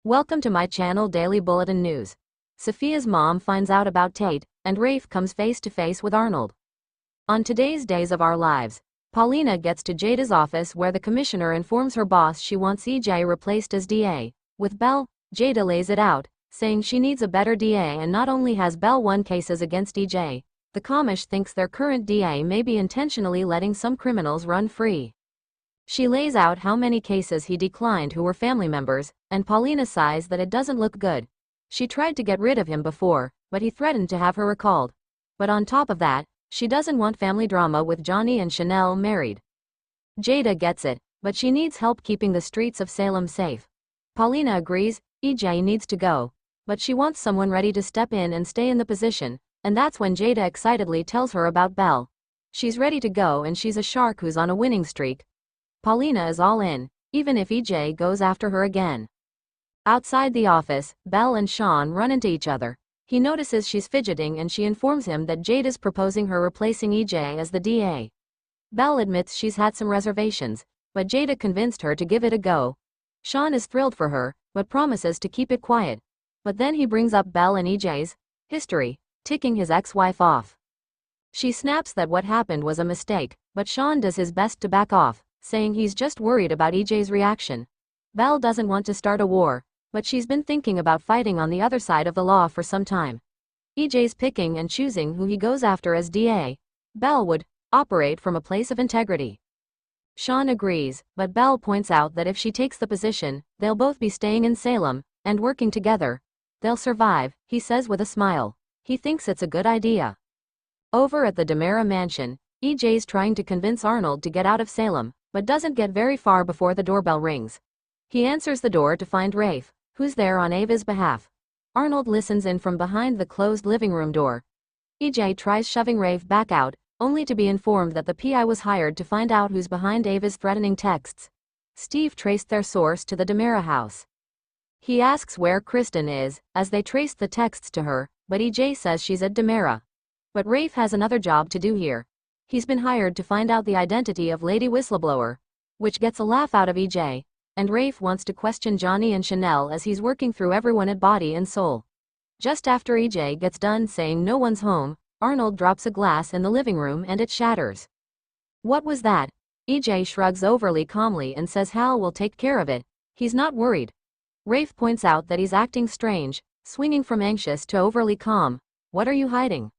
Welcome to my channel Daily Bulletin News. Sophia's mom finds out about Tate, and Rafe comes face to face with Arnold. On today's Days of Our Lives, Paulina gets to Jada's office where the commissioner informs her boss she wants EJ replaced as DA. With Belle, Jada lays it out, saying she needs a better DA, and not only has Belle won cases against EJ, the commish thinks their current DA may be intentionally letting some criminals run free. She lays out how many cases he declined who were family members, and Paulina sighs that it doesn't look good. She tried to get rid of him before, but he threatened to have her recalled. But on top of that, she doesn't want family drama with Johnny and Chanel married. Jada gets it, but she needs help keeping the streets of Salem safe. Paulina agrees, EJ needs to go, but she wants someone ready to step in and stay in the position, and that's when Jada excitedly tells her about Belle. She's ready to go and she's a shark who's on a winning streak. Paulina is all in, even if EJ goes after her again. Outside the office, Belle and Sean run into each other. He notices she's fidgeting and she informs him that Jada's proposing her replacing EJ as the DA. Belle admits she's had some reservations, but Jada convinced her to give it a go. Sean is thrilled for her, but promises to keep it quiet. But then he brings up Belle and EJ's history, ticking his ex-wife off. She snaps that what happened was a mistake, but Sean does his best to back off, saying he's just worried about EJ's reaction. Belle doesn't want to start a war, but she's been thinking about fighting on the other side of the law for some time. EJ's picking and choosing who he goes after as DA. Belle would operate from a place of integrity. Sean agrees, but Belle points out that if she takes the position, they'll both be staying in Salem, and working together. They'll survive, he says with a smile. He thinks it's a good idea. Over at the DiMera mansion, EJ's trying to convince Arnold to get out of Salem, but doesn't get very far before the doorbell rings. He answers the door to find Rafe, who's there on Ava's behalf. Arnold listens in from behind the closed living room door. EJ tries shoving Rafe back out, only to be informed that the PI was hired to find out who's behind Ava's threatening texts. Steve traced their source to the DiMera house. He asks where Kristen is, as they traced the texts to her, but EJ says she's at DiMera. But Rafe has another job to do here. He's been hired to find out the identity of Lady Whistleblower, which gets a laugh out of EJ, and Rafe wants to question Johnny and Chanel as he's working through everyone at Body and Soul. Just after EJ gets done saying no one's home, Arnold drops a glass in the living room and it shatters. What was that? EJ shrugs overly calmly and says Hal will take care of it. He's not worried. Rafe points out that he's acting strange, swinging from anxious to overly calm. What are you hiding?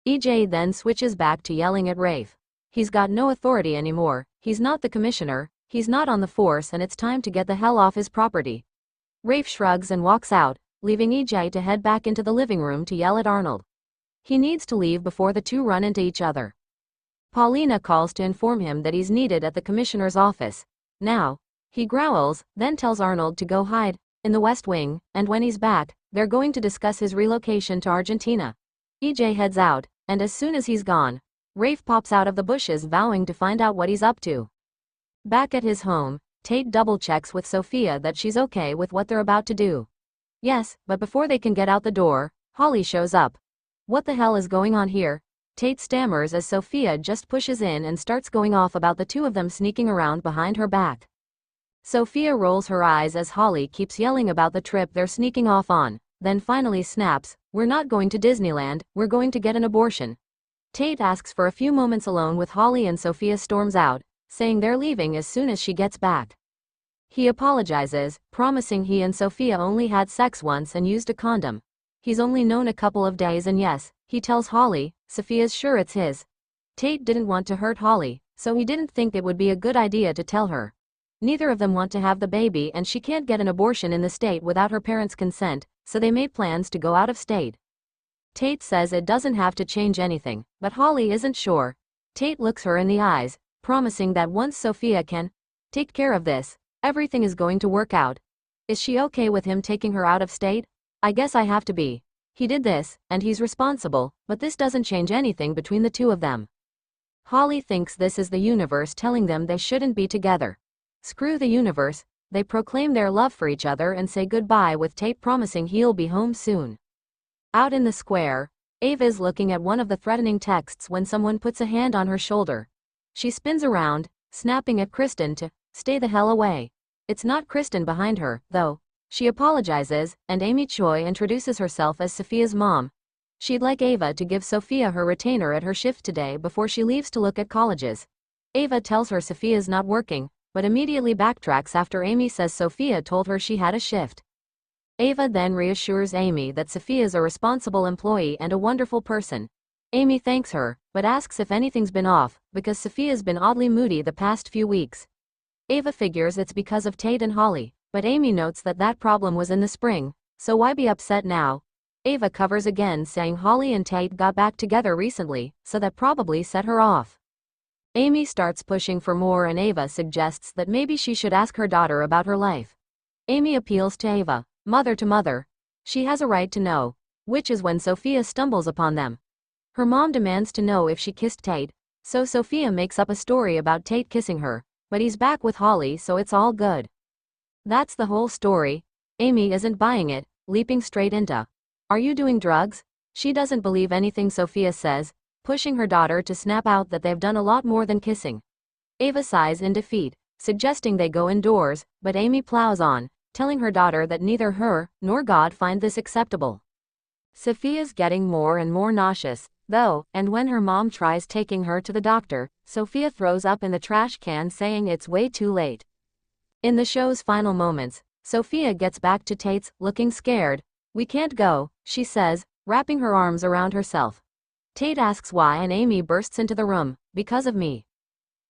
EJ then switches back to yelling at Rafe. He's got no authority anymore, he's not the commissioner, he's not on the force, and it's time to get the hell off his property. Rafe shrugs and walks out, leaving EJ to head back into the living room to yell at Arnold. He needs to leave before the two run into each other. Paulina calls to inform him that he's needed at the commissioner's office. Now. He growls, then tells Arnold to go hide in the West Wing, and when he's back, they're going to discuss his relocation to Argentina. EJ heads out, and as soon as he's gone, Rafe pops out of the bushes vowing to find out what he's up to. Back at his home, Tate double-checks with Sophia that she's okay with what they're about to do. Yes, but before they can get out the door, Holly shows up. What the hell is going on here? Tate stammers as Sophia just pushes in and starts going off about the two of them sneaking around behind her back. Sophia rolls her eyes as Holly keeps yelling about the trip they're sneaking off on, then finally snaps, "We're not going to Disneyland, we're going to get an abortion." Tate asks for a few moments alone with Holly and Sophia storms out, saying they're leaving as soon as she gets back. He apologizes, promising he and Sophia only had sex once and used a condom. He's only known a couple of days, and yes, he tells Holly, Sophia's sure it's his. Tate didn't want to hurt Holly, so he didn't think it would be a good idea to tell her. Neither of them want to have the baby, and she can't get an abortion in the state without her parents' consent, so they made plans to go out of state. Tate says it doesn't have to change anything, but Holly isn't sure. Tate looks her in the eyes, promising that once Sophia can take care of this, everything is going to work out. Is she okay with him taking her out of state? I guess I have to be. He did this, and he's responsible, but this doesn't change anything between the two of them. Holly thinks this is the universe telling them they shouldn't be together. Screw the universe, they proclaim their love for each other and say goodbye with Tate promising he'll be home soon. Out in the square, Ava's looking at one of the threatening texts when someone puts a hand on her shoulder. She spins around, snapping at Kristen to stay the hell away. It's not Kristen behind her, though. She apologizes, and Amy Choi introduces herself as Sophia's mom. She'd like Ava to give Sophia her retainer at her shift today before she leaves to look at colleges. Ava tells her Sophia's not working, but immediately backtracks after Amy says Sophia told her she had a shift. Ava then reassures Amy that Sophia's a responsible employee and a wonderful person. Amy thanks her, but asks if anything's been off, because Sophia's been oddly moody the past few weeks. Ava figures it's because of Tate and Holly, but Amy notes that problem was in the spring, so why be upset now? Ava covers again, saying Holly and Tate got back together recently, so that probably set her off. Amy starts pushing for more, and Ava suggests that maybe she should ask her daughter about her life. Amy appeals to Ava, mother to mother. She has a right to know, which is when Sophia stumbles upon them. Her mom demands to know if she kissed Tate, so Sophia makes up a story about Tate kissing her, but he's back with Holly, so it's all good. That's the whole story. Amy isn't buying it, leaping straight into, "Are you doing drugs?" She doesn't believe anything Sophia says, pushing her daughter to snap out that they've done a lot more than kissing. Ava sighs in defeat, suggesting they go indoors, but Amy plows on, telling her daughter that neither her nor God find this acceptable. Sophia's getting more and more nauseous, though, and when her mom tries taking her to the doctor, Sophia throws up in the trash can, saying it's way too late. In the show's final moments, Sophia gets back to Tate's, looking scared. "We can't go," she says, wrapping her arms around herself. Tate asks why, and Amy bursts into the room, "Because of me."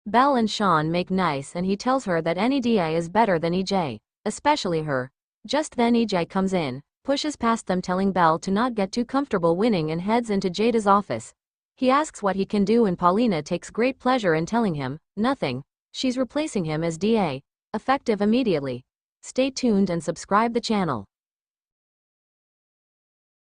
Belle and Sean make nice, and he tells her that any DA is better than EJ. Especially her. Just then EJ comes in, pushes past them, telling Belle to not get too comfortable winning, and heads into Jada's office. He asks what he can do, and Paulina takes great pleasure in telling him, nothing. She's replacing him as DA, effective immediately. Stay tuned and subscribe the channel.